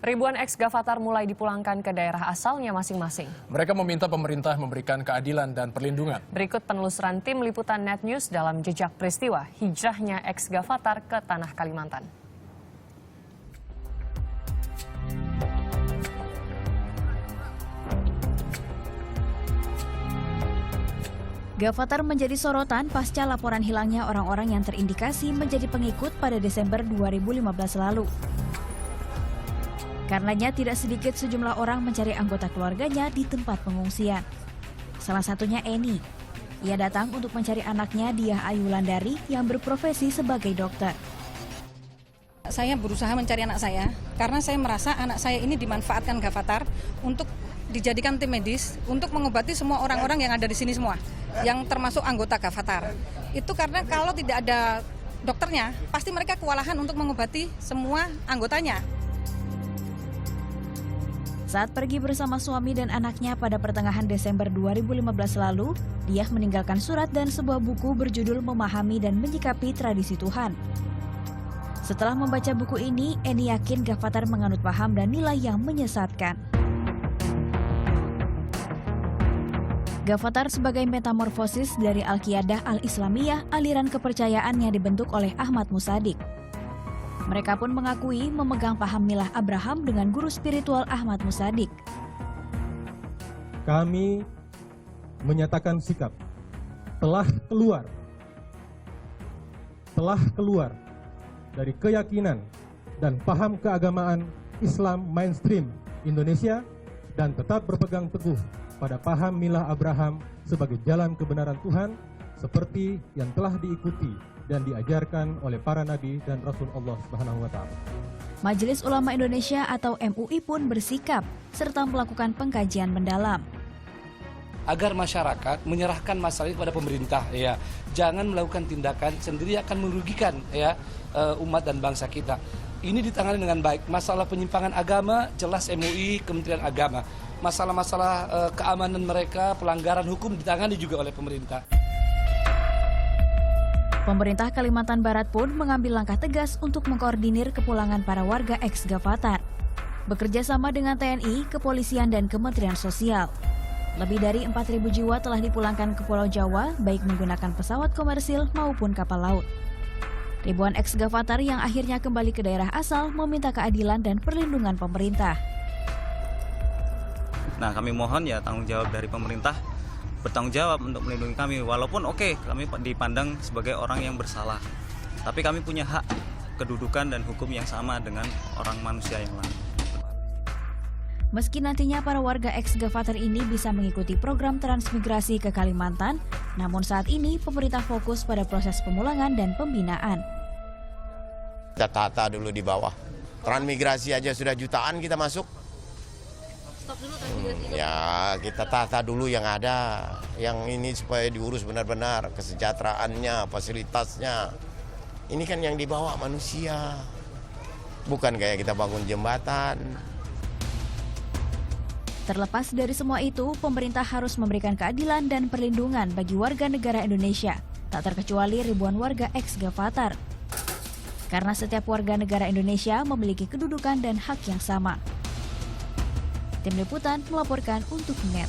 Ribuan ex-Gavatar mulai dipulangkan ke daerah asalnya masing-masing. Mereka meminta pemerintah memberikan keadilan dan perlindungan. Berikut penelusuran tim liputan Net News dalam jejak peristiwa hijrahnya ex-Gavatar ke Tanah Kalimantan. Gavatar menjadi sorotan pasca laporan hilangnya orang-orang yang terindikasi menjadi pengikut pada Desember 2015 lalu. Karenanya tidak sedikit sejumlah orang mencari anggota keluarganya di tempat pengungsian. Salah satunya Eni. Ia datang untuk mencari anaknya Diah Ayu Wulandari yang berprofesi sebagai dokter. Saya berusaha mencari anak saya karena saya merasa anak saya ini dimanfaatkan Gavatar untuk dijadikan tim medis untuk mengobati semua orang-orang yang ada di sini semua, yang termasuk anggota Gavatar. Itu karena kalau tidak ada dokternya, pasti mereka kewalahan untuk mengobati semua anggotanya. Saat pergi bersama suami dan anaknya pada pertengahan Desember 2015 lalu, Diah meninggalkan surat dan sebuah buku berjudul Memahami dan Menyikapi Tradisi Tuhan. Setelah membaca buku ini, Eni yakin Gavatar menganut paham dan nilai yang menyesatkan. Gavatar sebagai metamorfosis dari Al-Qiyadah Al-Islamiyah, aliran kepercayaan yang dibentuk oleh Ahmad Musadik. Mereka pun mengakui memegang paham milah Abraham dengan guru spiritual Ahmad Musadik. Kami menyatakan sikap telah keluar dari keyakinan dan paham keagamaan Islam mainstream Indonesia dan tetap berpegang teguh pada paham milah Abraham sebagai jalan kebenaran Tuhan seperti yang telah diikuti dan diajarkan oleh para nabi dan rasul Allah Subhanahu wa taala. Majelis Ulama Indonesia atau MUI pun bersikap serta melakukan pengkajian mendalam agar masyarakat menyerahkan masalah ini kepada pemerintah, ya. Jangan melakukan tindakan sendiri akan merugikan, ya, umat dan bangsa kita. Ini ditangani dengan baik. Masalah penyimpangan agama jelas MUI, Kementerian Agama. Masalah-masalah keamanan mereka, pelanggaran hukum ditangani juga oleh pemerintah. Pemerintah Kalimantan Barat pun mengambil langkah tegas untuk mengkoordinir kepulangan para warga ex-Gavatar. Bekerja sama dengan TNI, Kepolisian, dan Kementerian Sosial. Lebih dari 4.000 jiwa telah dipulangkan ke Pulau Jawa, baik menggunakan pesawat komersil maupun kapal laut. Ribuan ex-Gavatar yang akhirnya kembali ke daerah asal meminta keadilan dan perlindungan pemerintah. Nah, kami mohon ya tanggung jawab dari pemerintah bertanggung jawab untuk melindungi kami, walaupun kami dipandang sebagai orang yang bersalah, tapi kami punya hak kedudukan dan hukum yang sama dengan orang manusia yang lain. Meski nantinya para warga ex-Gavatar ini bisa mengikuti program transmigrasi ke Kalimantan, namun saat ini pemerintah fokus pada proses pemulangan dan pembinaan. Kita tata dulu di bawah, transmigrasi aja sudah jutaan kita masuk. Stop dulu transmigrasi. Ya, kita tata dulu yang ada, yang ini supaya diurus benar-benar, kesejahteraannya, fasilitasnya. Ini kan yang dibawa manusia, bukan kayak kita bangun jembatan. Terlepas dari semua itu, pemerintah harus memberikan keadilan dan perlindungan bagi warga negara Indonesia, tak terkecuali ribuan warga ex-Gavatar. Karena setiap warga negara Indonesia memiliki kedudukan dan hak yang sama. Tim Liputan melaporkan untuk NET.